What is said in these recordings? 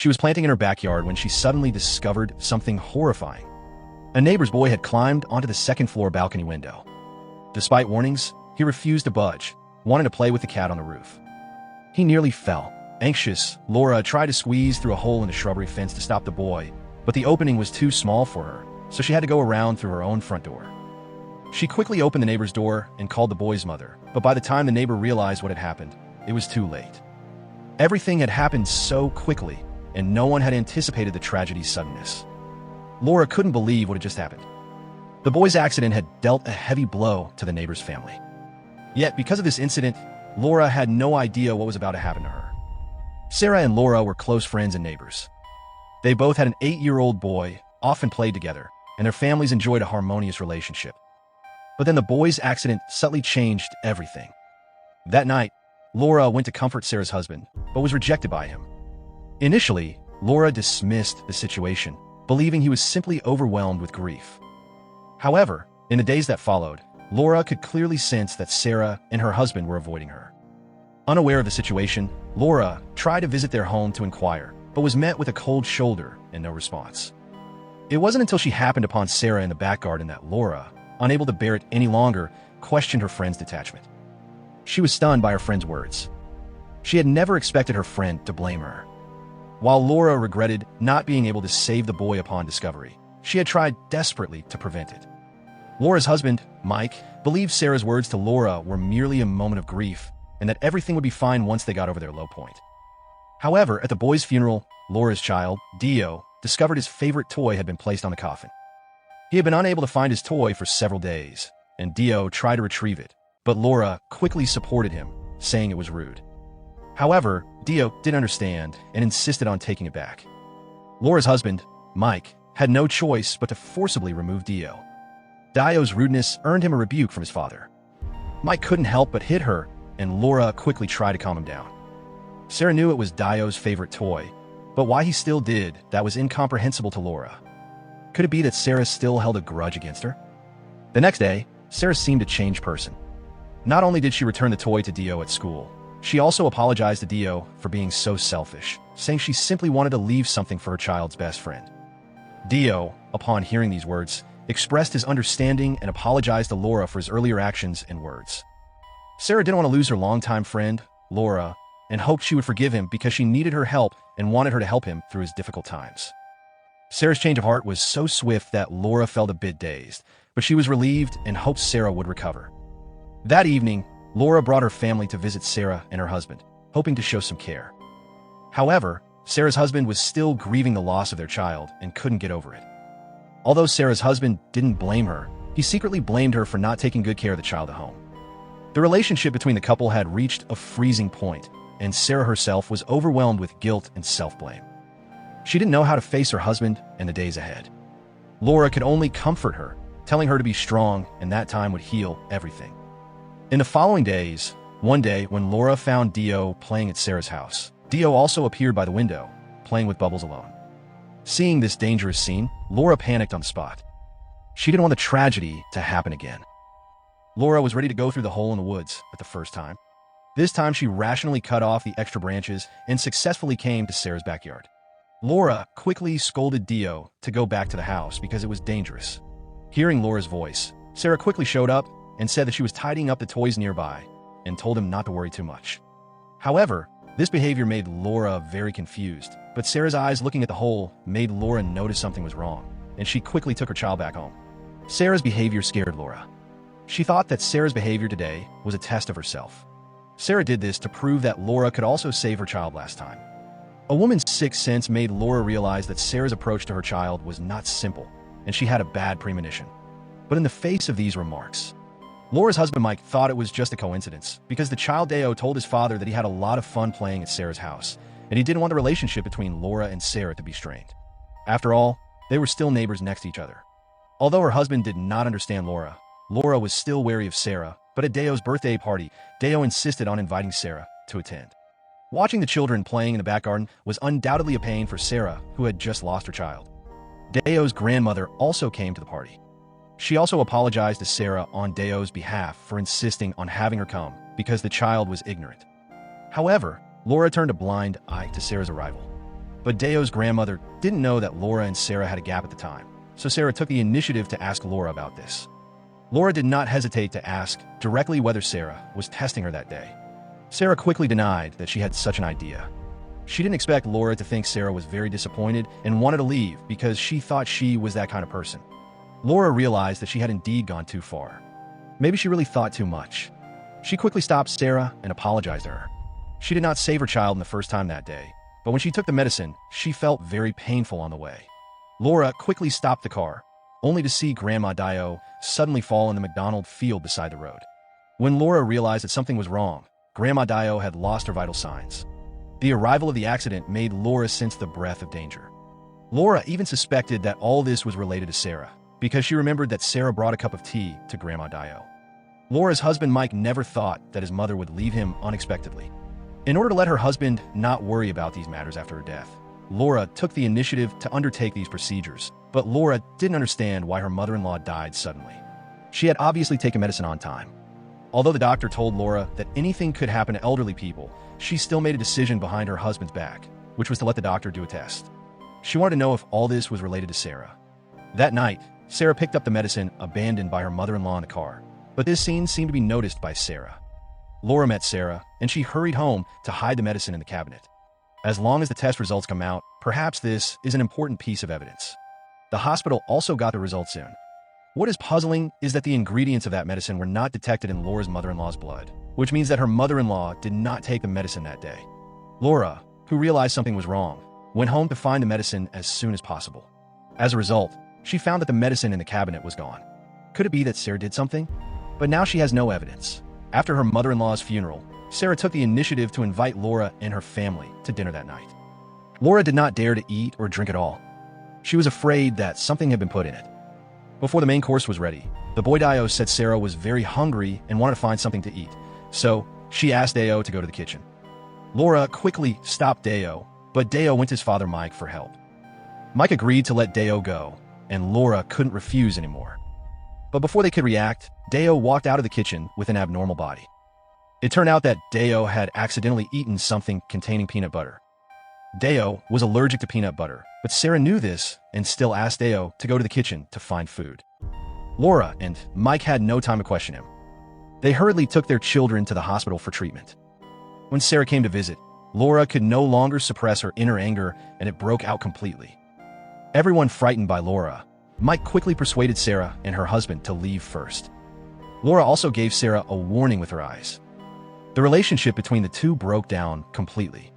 She was planting in her backyard when she suddenly discovered something horrifying. A neighbor's boy had climbed onto the second-floor balcony window. Despite warnings, he refused to budge, wanting to play with the cat on the roof. He nearly fell. Anxious, Laura tried to squeeze through a hole in the shrubbery fence to stop the boy, but the opening was too small for her, so she had to go around through her own front door. She quickly opened the neighbor's door and called the boy's mother, but by the time the neighbor realized what had happened, it was too late. Everything had happened so quickly, and no one had anticipated the tragedy's suddenness. Laura couldn't believe what had just happened. The boy's accident had dealt a heavy blow to the neighbor's family. Yet, because of this incident, Laura had no idea what was about to happen to her. Sarah and Laura were close friends and neighbors. They both had an 8-year-old boy, often played together, and their families enjoyed a harmonious relationship. But then the boy's accident subtly changed everything. That night, Laura went to comfort Sarah's husband, but was rejected by him. Initially, Laura dismissed the situation, believing he was simply overwhelmed with grief. However, in the days that followed, Laura could clearly sense that Sarah and her husband were avoiding her. Unaware of the situation, Laura tried to visit their home to inquire, but was met with a cold shoulder and no response. It wasn't until she happened upon Sarah in the back garden that Laura, unable to bear it any longer, questioned her friend's detachment. She was stunned by her friend's words. She had never expected her friend to blame her. While Laura regretted not being able to save the boy upon discovery, she had tried desperately to prevent it. Laura's husband, Mike, believed Sarah's words to Laura were merely a moment of grief and that everything would be fine once they got over their low point. However, at the boy's funeral, Laura's child, Dio, discovered his favorite toy had been placed on the coffin. He had been unable to find his toy for several days, and Dio tried to retrieve it, but Laura quickly supported him, saying it was rude. However, Dio didn't understand and insisted on taking it back. Laura's husband, Mike, had no choice but to forcibly remove Dio. Dio's rudeness earned him a rebuke from his father. Mike couldn't help but hit her, and Laura quickly tried to calm him down. Sarah knew it was Dio's favorite toy, but why he still did that was incomprehensible to Laura. Could it be that Sarah still held a grudge against her? The next day, Sarah seemed a changed person. Not only did she return the toy to Dio at school, she also apologized to Dio for being so selfish, saying she simply wanted to leave something for her child's best friend. Dio, upon hearing these words, expressed his understanding and apologized to Laura for his earlier actions and words. Sarah didn't want to lose her longtime friend, Laura, and hoped she would forgive him because she needed her help and wanted her to help him through his difficult times. Sarah's change of heart was so swift that Laura felt a bit dazed, but she was relieved and hoped Sarah would recover. That evening, Laura brought her family to visit Sarah and her husband, hoping to show some care. However, Sarah's husband was still grieving the loss of their child and couldn't get over it. Although Sarah's husband didn't blame her, he secretly blamed her for not taking good care of the child at home. The relationship between the couple had reached a freezing point, and Sarah herself was overwhelmed with guilt and self-blame. She didn't know how to face her husband and the days ahead. Laura could only comfort her, telling her to be strong and that time would heal everything. In the following days, one day when Laura found Dio playing at Sarah's house, Dio also appeared by the window, playing with bubbles alone. Seeing this dangerous scene, Laura panicked on the spot. She didn't want the tragedy to happen again. Laura was ready to go through the hole in the woods at the first time. This time she rationally cut off the extra branches and successfully came to Sarah's backyard. Laura quickly scolded Dio to go back to the house because it was dangerous. Hearing Laura's voice, Sarah quickly showed up and said that she was tidying up the toys nearby and told him not to worry too much. However, this behavior made Laura very confused, but Sarah's eyes looking at the hole made Laura notice something was wrong, and she quickly took her child back home. Sarah's behavior scared Laura. She thought that Sarah's behavior today was a test of herself. Sarah did this to prove that Laura could also save her child last time. A woman's sixth sense made Laura realize that Sarah's approach to her child was not simple, and she had a bad premonition. But in the face of these remarks, Laura's husband Mike thought it was just a coincidence because the child Dio told his father that he had a lot of fun playing at Sarah's house, and he didn't want the relationship between Laura and Sarah to be strained. After all, they were still neighbors next to each other. Although her husband did not understand Laura, Laura was still wary of Sarah, but at Dio's birthday party, Dio insisted on inviting Sarah to attend. Watching the children playing in the back garden was undoubtedly a pain for Sarah, who had just lost her child. Dio's grandmother also came to the party. She also apologized to Sarah on Dio's behalf for insisting on having her come because the child was ignorant. However, Laura turned a blind eye to Sarah's arrival. But Deo's grandmother didn't know that Laura and Sarah had a gap at the time, so Sarah took the initiative to ask Laura about this. Laura did not hesitate to ask directly whether Sarah was testing her that day. Sarah quickly denied that she had such an idea. She didn't expect Laura to think Sarah was very disappointed and wanted to leave because she thought she was that kind of person. Laura realized that she had indeed gone too far. Maybe she really thought too much. She quickly stopped Sarah and apologized to her. She did not save her child in the first time that day, but when she took the medicine, she felt very painful on the way. Laura quickly stopped the car, only to see Grandma Dio suddenly fall in the McDonald field beside the road. When Laura realized that something was wrong, Grandma Dio had lost her vital signs. The arrival of the accident made Laura sense the breath of danger. Laura even suspected that all this was related to Sarah, because she remembered that Sarah brought a cup of tea to Grandma Dio. Laura's husband Mike never thought that his mother would leave him unexpectedly. In order to let her husband not worry about these matters after her death, Laura took the initiative to undertake these procedures, but Laura didn't understand why her mother-in-law died suddenly. She had obviously taken medicine on time. Although the doctor told Laura that anything could happen to elderly people, she still made a decision behind her husband's back, which was to let the doctor do a test. She wanted to know if all this was related to Sarah. That night, Sarah picked up the medicine abandoned by her mother-in-law in the car, but this scene seemed to be noticed by Sarah. Laura met Sarah, and she hurried home to hide the medicine in the cabinet. As long as the test results come out, perhaps this is an important piece of evidence. The hospital also got the results soon. What is puzzling is that the ingredients of that medicine were not detected in Laura's mother-in-law's blood, which means that her mother-in-law did not take the medicine that day. Laura, who realized something was wrong, went home to find the medicine as soon as possible. As a result, she found that the medicine in the cabinet was gone. Could it be that Sarah did something? But now she has no evidence. After her mother-in-law's funeral, Sarah took the initiative to invite Laura and her family to dinner that night. Laura did not dare to eat or drink at all. She was afraid that something had been put in it. Before the main course was ready, the boy Dio said Sarah was very hungry and wanted to find something to eat, so she asked Dio to go to the kitchen. Laura quickly stopped Dio, but Dio went to his father Mike for help. Mike agreed to let Dio go, and Laura couldn't refuse anymore. But before they could react, Dio walked out of the kitchen with an abnormal body. It turned out that Dio had accidentally eaten something containing peanut butter. Dio was allergic to peanut butter, but Sarah knew this and still asked Dio to go to the kitchen to find food. Laura and Mike had no time to question him. They hurriedly took their children to the hospital for treatment. When Sarah came to visit, Laura could no longer suppress her inner anger, and it broke out completely. Everyone frightened by Laura, Mike quickly persuaded Sarah and her husband to leave first. Laura also gave Sarah a warning with her eyes. The relationship between the two broke down completely.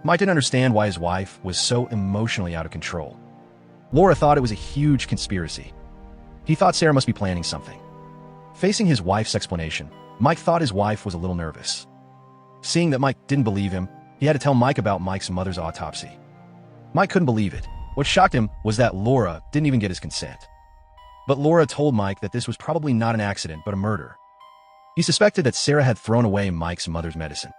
Mike didn't understand why his wife was so emotionally out of control. Laura thought it was a huge conspiracy. He thought Sarah must be planning something. Facing his wife's explanation, Mike thought his wife was a little nervous. Seeing that Mike didn't believe him, he had to tell Mike about Mike's mother's autopsy. Mike couldn't believe it. What shocked him was that Laura didn't even get his consent. But Laura told Mike that this was probably not an accident, but a murder. He suspected that Sarah had thrown away Mike's mother's medicine.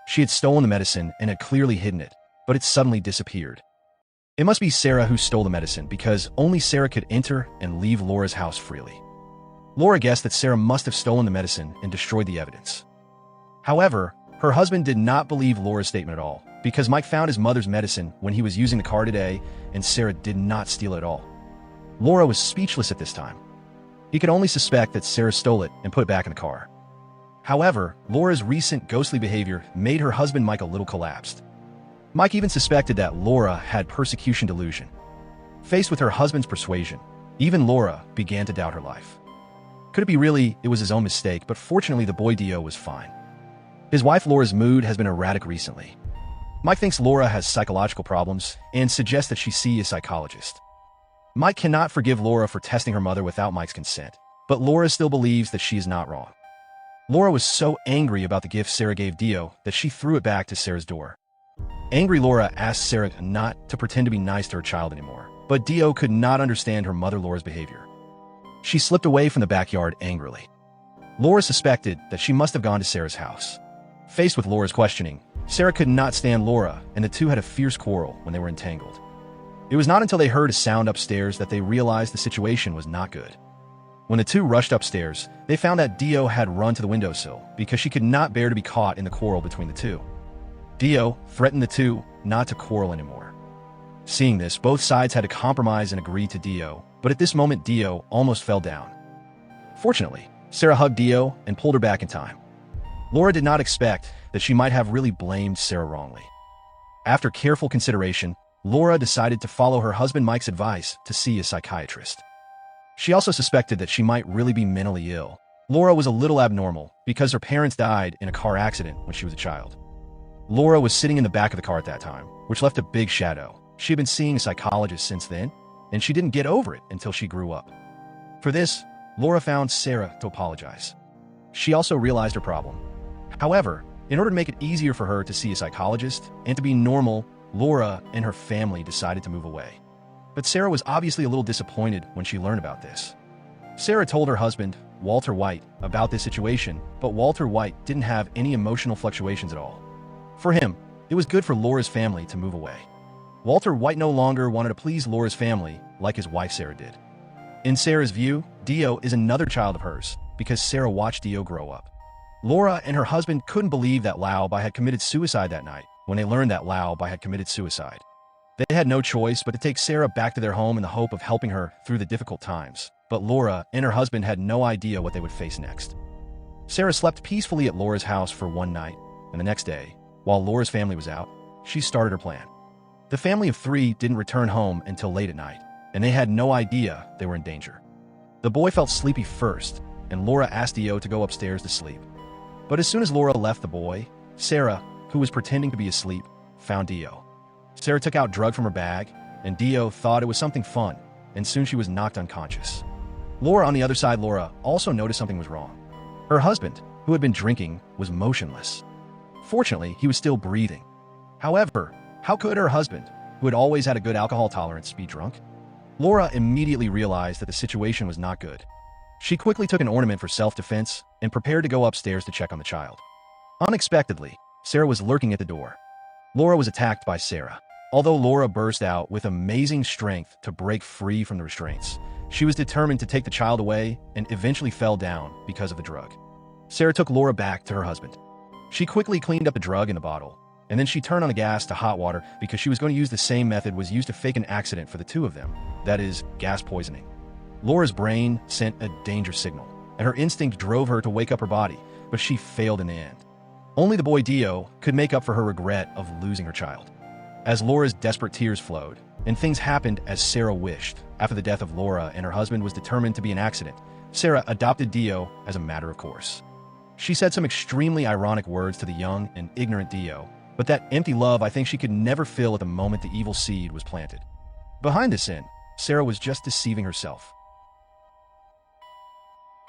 She had stolen the medicine and had clearly hidden it, but it suddenly disappeared. It must be Sarah who stole the medicine because only Sarah could enter and leave Laura's house freely. Laura guessed that Sarah must have stolen the medicine and destroyed the evidence. However, her husband did not believe Laura's statement at all because Mike found his mother's medicine when he was using the car today and Sarah did not steal it at all. Laura was speechless at this time. He could only suspect that Sarah stole it and put it back in the car. However, Laura's recent ghostly behavior made her husband Mike a little collapsed. Mike even suspected that Laura had persecution delusion. Faced with her husband's persuasion, even Laura began to doubt her life. Could it be really it was his own mistake, but fortunately the boy Dio was fine. His wife Laura's mood has been erratic recently. Mike thinks Laura has psychological problems and suggests that she see a psychologist. Mike cannot forgive Laura for testing her mother without Mike's consent, but Laura still believes that she is not wrong. Laura was so angry about the gift Sarah gave Dio that she threw it back to Sarah's door. Angry Laura asked Sarah not to pretend to be nice to her child anymore, but Dio could not understand her mother Laura's behavior. She slipped away from the backyard angrily. Laura suspected that she must have gone to Sarah's house. Faced with Laura's questioning, Sarah could not stand Laura, and the two had a fierce quarrel when they were entangled. It was not until they heard a sound upstairs that they realized the situation was not good. When the two rushed upstairs, they found that Dio had run to the windowsill because she could not bear to be caught in the quarrel between the two. Dio threatened the two not to quarrel anymore. Seeing this, both sides had to compromise and agree to Dio, but at this moment Dio almost fell down. Fortunately, Sarah hugged Dio and pulled her back in time. Laura did not expect that she might have really blamed Sarah wrongly. After careful consideration, Laura decided to follow her husband Mike's advice to see a psychiatrist. She also suspected that she might really be mentally ill. Laura was a little abnormal because her parents died in a car accident when she was a child. Laura was sitting in the back of the car at that time, which left a big shadow. She had been seeing a psychologist since then, and she didn't get over it until she grew up. For this, Laura found Sarah to apologize. She also realized her problem. However, in order to make it easier for her to see a psychologist and to be normal, Laura and her family decided to move away. But Sarah was obviously a little disappointed when she learned about this. Sarah told her husband, Walter White, about this situation, but Walter White didn't have any emotional fluctuations at all. For him, it was good for Laura's family to move away. Walter White no longer wanted to please Laura's family like his wife Sarah did. In Sarah's view, Dio is another child of hers because Sarah watched Dio grow up. Laura and her husband couldn't believe that Bai had committed suicide that night when they learned that Bai had committed suicide. They had no choice but to take Sarah back to their home in the hope of helping her through the difficult times, but Laura and her husband had no idea what they would face next. Sarah slept peacefully at Laura's house for one night, and the next day, while Laura's family was out, she started her plan. The family of three didn't return home until late at night, and they had no idea they were in danger. The boy felt sleepy first, and Laura asked Dio to go upstairs to sleep. But as soon as Laura left the boy, Sarah, who was pretending to be asleep, found Dio. Sarah took out drugs from her bag, and Dio thought it was something fun, and soon she was knocked unconscious. Laura on the other side, Laura also noticed something was wrong. Her husband, who had been drinking, was motionless. Fortunately, he was still breathing. However, how could her husband, who had always had a good alcohol tolerance, be drunk? Laura immediately realized that the situation was not good. She quickly took an ornament for self-defense and prepared to go upstairs to check on the child. Unexpectedly, Sarah was lurking at the door. Laura was attacked by Sarah. Although Laura burst out with amazing strength to break free from the restraints, she was determined to take the child away and eventually fell down because of the drug. Sarah took Laura back to her husband. She quickly cleaned up the drug in the bottle, and then she turned on the gas to hot water because she was going to use the same method was used to fake an accident for the two of them, that is, gas poisoning. Laura's brain sent a danger signal, and her instinct drove her to wake up her body, but she failed in the end. Only the boy Dio could make up for her regret of losing her child. As Laura's desperate tears flowed, and things happened as Sarah wished, after the death of Laura and her husband was determined to be an accident, Sarah adopted Dio as a matter of course. She said some extremely ironic words to the young and ignorant Dio, but that empty love I think she could never fill at the moment the evil seed was planted. Behind this sin, Sarah was just deceiving herself.